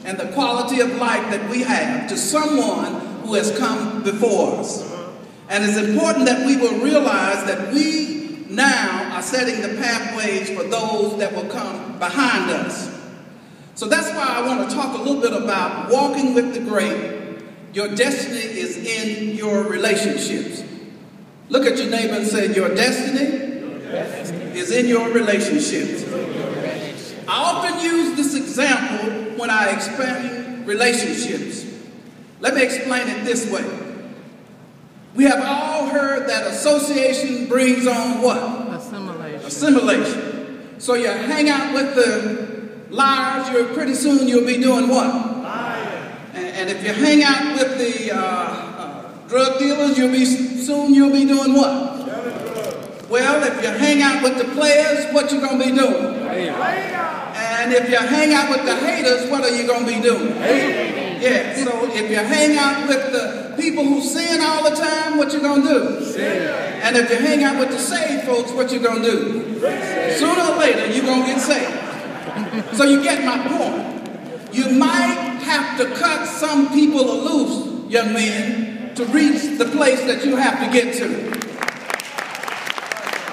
and the quality of life that we have to someone who has come before us. And it's important that we will realize that we now are setting the pathways for those that will come behind us. So that's why I want to talk a little bit about walking with the great. Your destiny is in your relationships. Look at your neighbor and say, your destiny is in your relationships. I often use this example when I explain relationships. Let me explain it this way. We have all heard that association brings on what? Assimilation. So you hang out with the liars, pretty soon you'll be doing what? And if you hang out with the drug dealers, soon you'll be doing what? Well, if you hang out with the players, what you gonna be doing? And if you hang out with the haters, what are you gonna be doing? Yeah, so if you hang out with the people who sin all the time, what you gonna do? And if you hang out with the saved folks, what you gonna do? Sooner or later, you're gonna get saved. So you get my point. You might have to cut some people loose, young men, to reach the place that you have to get to.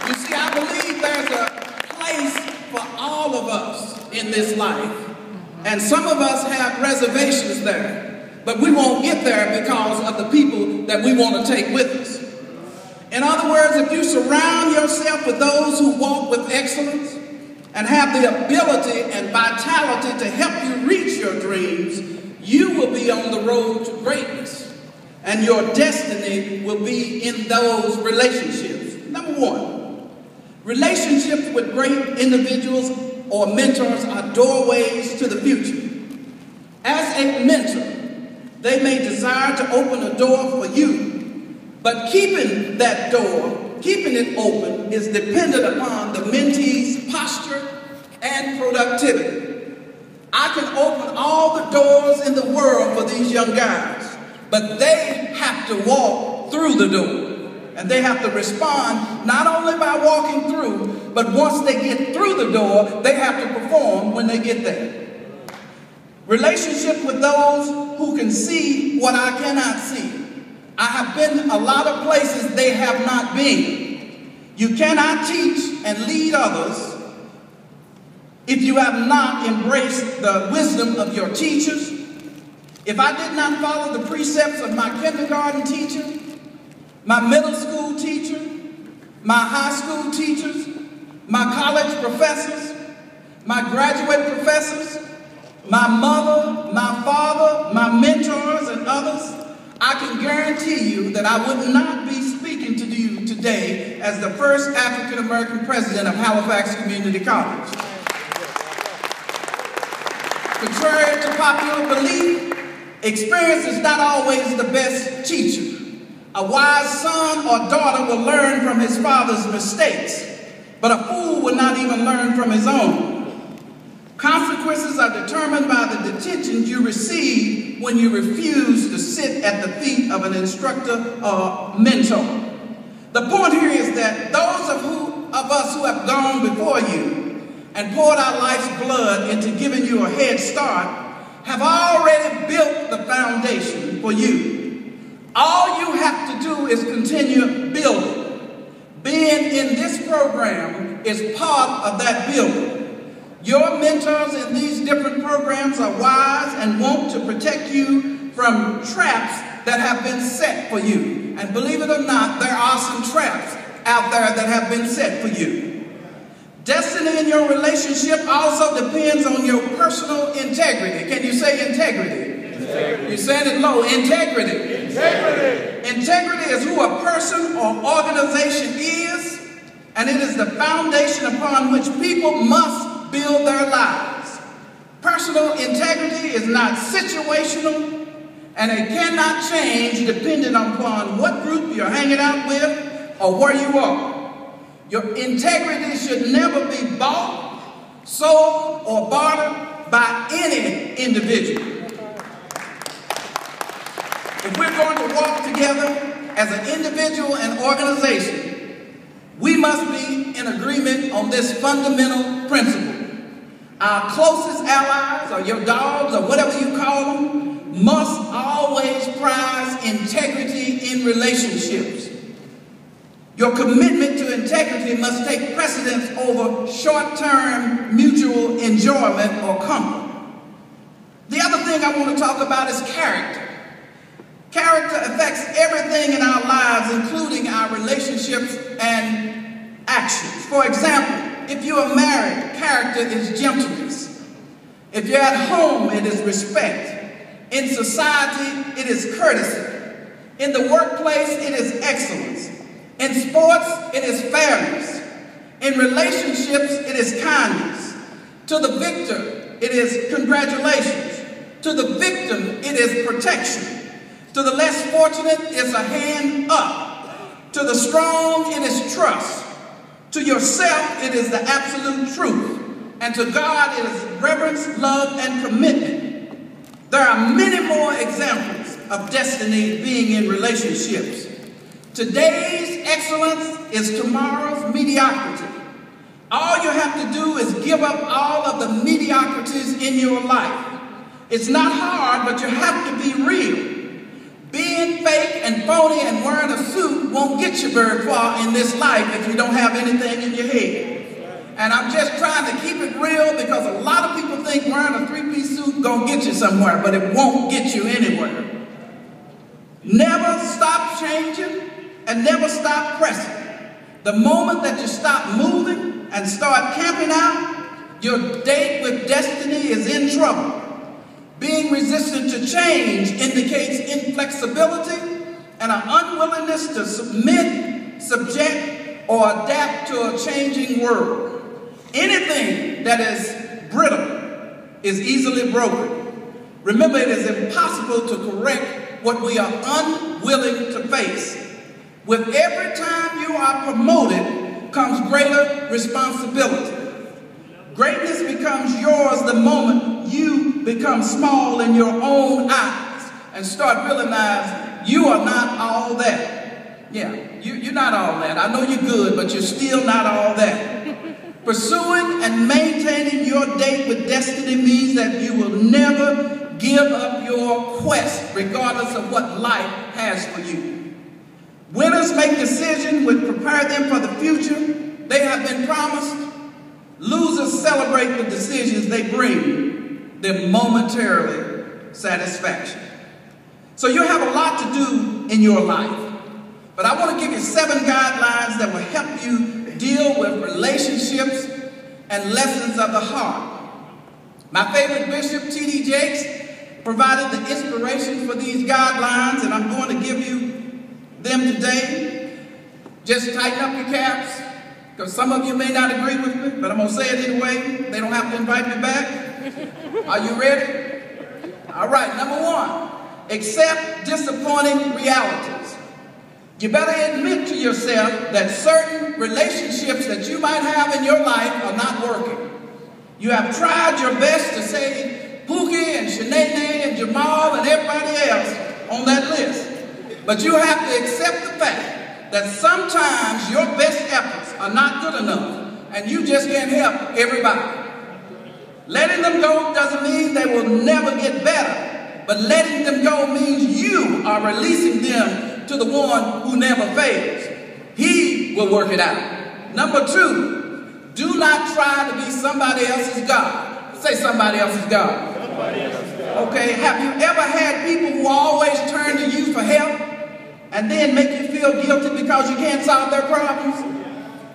You see, I believe there's a place for all of us in this life. And some of us have reservations there, but we won't get there because of the people that we want to take with us. In other words, if you surround yourself with those who walk with excellence and have the ability and vitality to help you reach your dreams, you will be on the road to greatness. And your destiny will be in those relationships. Number one, relationships with great individuals or mentors are doorways to the future. As a mentor, they may desire to open a door for you, but keeping that door, keeping it open, is dependent upon the mentee's posture and productivity. I can open all the doors in the world for these young guys, but they have to walk through the door. And they have to respond not only by walking through, but once they get through the door, they have to perform when they get there. Relationship with those who can see what I cannot see. I have been a lot of places they have not been. You cannot teach and lead others if you have not embraced the wisdom of your teachers. If I did not follow the precepts of my kindergarten teacher, my middle school teacher, my high school teachers, my college professors, my graduate professors, my mother, my father, my mentors, and others, I can guarantee you that I would not be speaking to you today as the first African-American president of Halifax Community College. Contrary to popular belief, experience is not always the best teacher. A wise son or daughter will learn from his father's mistakes, but a fool will not even learn from his own. Consequences are determined by the detention you receive when you refuse to sit at the feet of an instructor or mentor. The point here is that those of us who have gone before you and poured our life's blood into giving you a head start have already built the foundation for you. All you have to do is continue building. Being in this program is part of that building. Your mentors in these different programs are wise and want to protect you from traps that have been set for you. And believe it or not, there are some traps out there that have been set for you. Destiny in your relationship also depends on your personal integrity. Can you say integrity? You're saying it low. Integrity. Integrity is who a person or organization is, and it is the foundation upon which people must build their lives. Personal integrity is not situational, and it cannot change depending upon what group you're hanging out with or where you are. Your integrity should never be bought, sold, or bartered by any individual. If we're going to walk together as an individual and organization, we must be in agreement on this fundamental principle. Our closest allies, or your dogs, or whatever you call them, must always prize integrity in relationships. Your commitment to integrity must take precedence over short-term mutual enjoyment or comfort. The other thing I want to talk about is character. Character affects everything in our lives, including our relationships and actions. For example, if you are married, character is gentleness. If you're at home, it is respect. In society, it is courtesy. In the workplace, it is excellence. In sports, it is fairness. In relationships, it is kindness. To the victor, it is congratulations. To the victim, it is protection. To the less fortunate, it's a hand up. To the strong, it is trust. To yourself, it is the absolute truth. And to God, it is reverence, love, and commitment. There are many more examples of destiny being in relationships. Today's excellence is tomorrow's mediocrity. All you have to do is give up all of the mediocrities in your life. It's not hard, but you have to be real. Being fake and phony and wearing a suit won't get you very far in this life if you don't have anything in your head. And I'm just trying to keep it real because a lot of people think wearing a three-piece suit gonna get you somewhere, but it won't get you anywhere. Never stop changing and never stop pressing. The moment that you stop moving and start camping out, your date with destiny is in trouble. Being resistant to change indicates inflexibility and an unwillingness to submit, subject, or adapt to a changing world. Anything that is brittle is easily broken. Remember, it is impossible to correct what we are unwilling to face. With every time you are promoted comes greater responsibility. Greatness becomes yours the moment you become small in your own eyes and start realizing you are not all that. Yeah, you're not all that. I know you're good, but you're still not all that. Pursuing and maintaining your date with destiny means that you will never give up your quest, regardless of what life has for you. Winners make decisions which prepare them for the future they have been promised. Losers celebrate the decisions they bring them momentarily satisfaction. So you have a lot to do in your life, but I want to give you 7 guidelines that will help you deal with relationships and lessons of the heart. My favorite bishop, T.D. Jakes, provided the inspiration for these guidelines, and I'm going to give you them today. Just tighten up your caps, because some of you may not agree with me, but I'm going to say it anyway. They don't have to invite me back. Are you ready? All right, number 1, accept disappointing realities. You better admit to yourself that certain relationships that you might have in your life are not working. You have tried your best to save Pookie and Shanae and Jamal and everybody else on that list. But you have to accept the fact that sometimes your best efforts are not good enough and you just can't help everybody. Letting them go doesn't mean they will never get better, but letting them go means you are releasing them to the one who never fails. He will work it out. Number 2, do not try to be somebody else's God. Say somebody else's God. Somebody else's God. Okay, have you ever had people who always turn to you for help and then make you feel guilty because you can't solve their problems?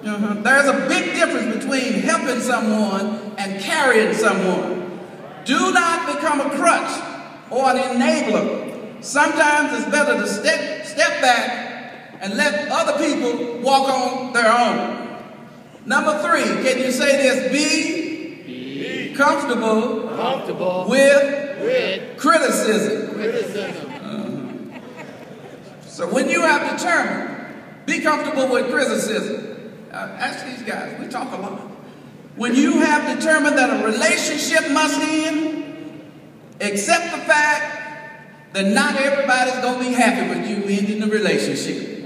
There's a big difference between helping someone and carrying someone. Do not become a crutch or an enabler. Sometimes it's better to step back and let other people walk on their own. Number 3, can you say this? Be comfortable with criticism. So when you have determined, be comfortable with criticism. Ask these guys, we talk a lot. When you have determined that a relationship must end, accept the fact that not everybody's going to be happy with you ending the relationship.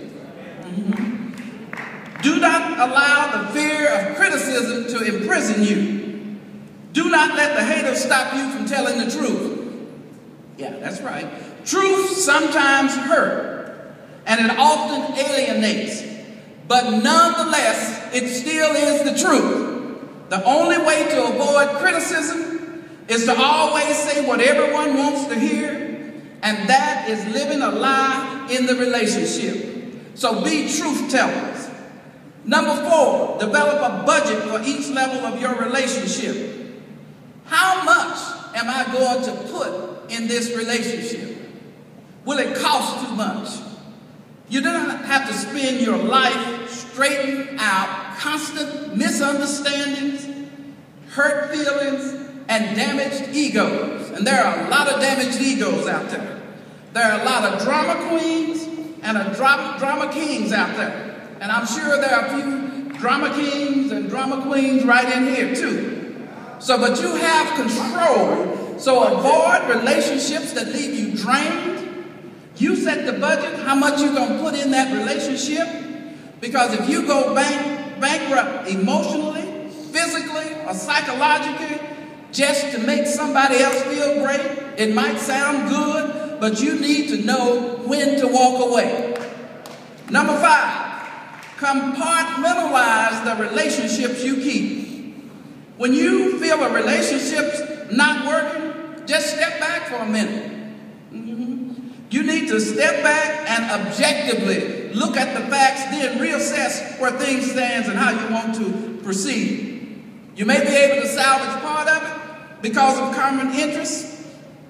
Do not allow the fear of criticism to imprison you. Do not let the haters stop you from telling the truth. Yeah, that's right. Truth sometimes hurts, and it often alienates, but nonetheless, it still is the truth. The only way to avoid criticism is to always say what everyone wants to hear, and that is living a lie in the relationship. So be truth tellers. Number 4, develop a budget for each level of your relationship. How much am I going to put in this relationship? Will it cost too much? You don't have to spend your life straightening out constant misunderstandings, hurt feelings, and damaged egos. And there are a lot of damaged egos out there. There are a lot of drama queens and drama kings out there. And I'm sure there are a few drama kings and drama queens right in here too. So, but you have control. So avoid relationships that leave you drained. You set the budget, how much you're going to put in that relationship. Because if you go bankrupt emotionally, physically, or psychologically, just to make somebody else feel great, it might sound good, but you need to know when to walk away. Number 5, compartmentalize the relationships you keep. When you feel a relationship's not working, just step back for a minute. You need to step back and objectively look at the facts, then reassess where things stand and how you want to proceed. You may be able to salvage part of it because of common interest.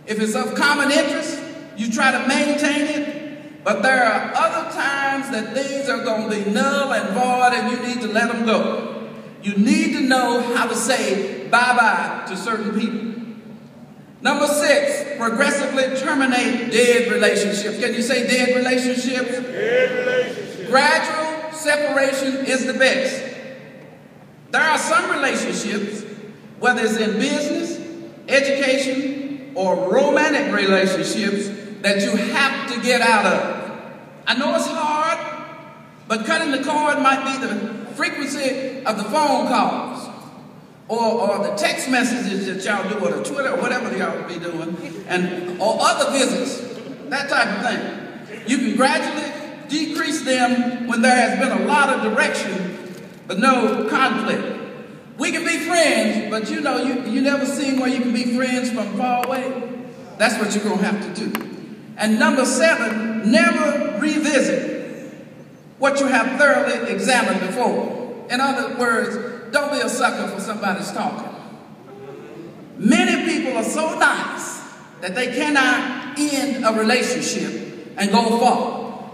If it's of common interest, you try to maintain it, but there are other times that things are going to be null and void and you need to let them go. You need to know how to say bye-bye to certain people. Number 6, progressively terminate dead relationships. Can you say dead relationships? Dead relationships. Gradual separation is the best. There are some relationships, whether it's in business, education, or romantic relationships, that you have to get out of. I know it's hard, but cutting the cord might be the frequency of the phone calls or the text messages that y'all do, or the Twitter, or whatever y'all be doing, or other visits, that type of thing. You can gradually decrease them when there has been a lot of direction, but no conflict. We can be friends, but you know, you never seen where you can be friends from far away. That's what you're going to have to do. And number 7, never revisit what you have thoroughly examined before. In other words, don't be a sucker for somebody's talking. Many people are so nice that they cannot end a relationship and go forward.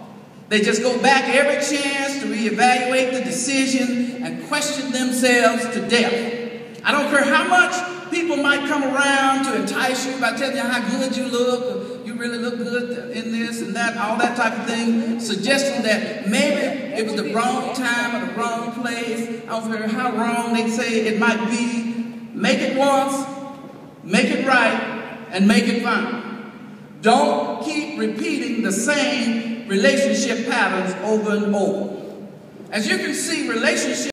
They just go back every chance to reevaluate the decision and question themselves to death. I don't care how much people might come around to entice you by telling you how good you look, or you really look good in this and that, all that type of thing, suggesting that maybe it was the wrong time or the wrong place. I don't care how wrong they say it might be. Make it once, make it right, and make it fine. Don't keep repeating the same relationship patterns over and over. As you can see, relationships